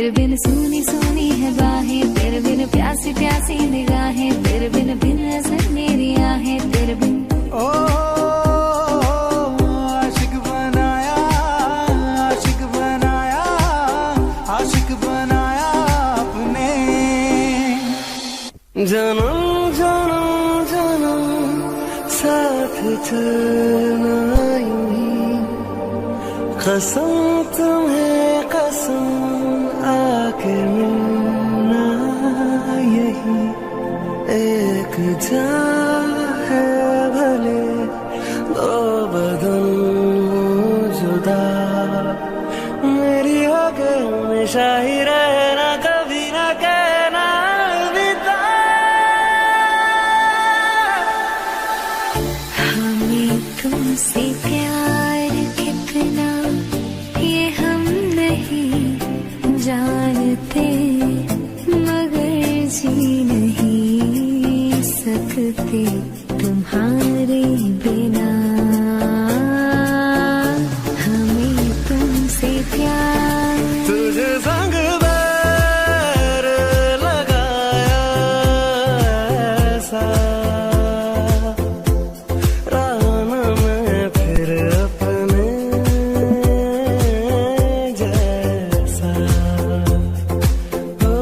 तेरे बिन सूनी सूनी है बाहें, तेरे बिन प्यासी प्यासी निगाहें, तेरे बिन बिन असर मेरी आहें, तेरे बिन ओ आशिक बनाया, आशिक बनाया, आशिक बनाया आपने। जन्म जन्म जन्म साथ चलना यूं ही, कसम तुम्हें कसम आके मिलना यही। एक जान है भले दो बदन जुदा, मेरी होके हमेशा ही रहना, कभी ना कहना अलविदा। हमें तुमसे प्यार कितना ये हम नहीं जानते, मगर जी नहीं सकते तुम्हारे बिना। हमें तुमसे प्यार, तुझे संग बैर लगाया ऐसा, राना मैं फिर अपने जैसा, ओ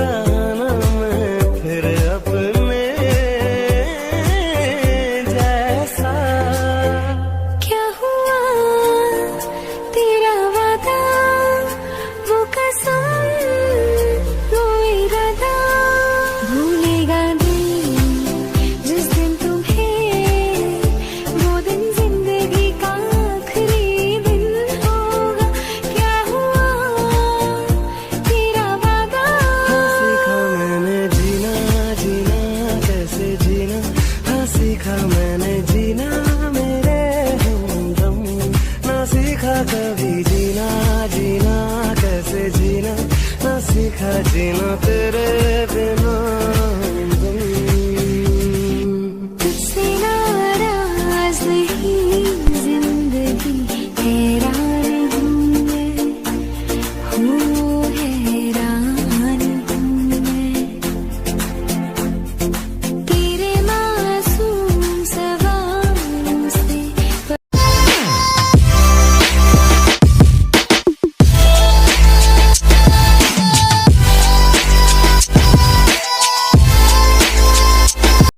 राना मैं फिर अपने जैसा। क्या हुआ तेरा वादा, वो कसम वो इरादा, भूलेगा दिल जिस दिन तुम्हें, वो दिन जिंदगी का आखिरी दिन होगा। क्या हुआ तेरा वादा, सीखा मैंने जीना, जीना कैसे जीना, हाँ सीखा मैंने जीना मेरे हमदम, ना सीखा कभी जीना, जीना कैसे जीना, ना सीखा जीना तेरे बिना।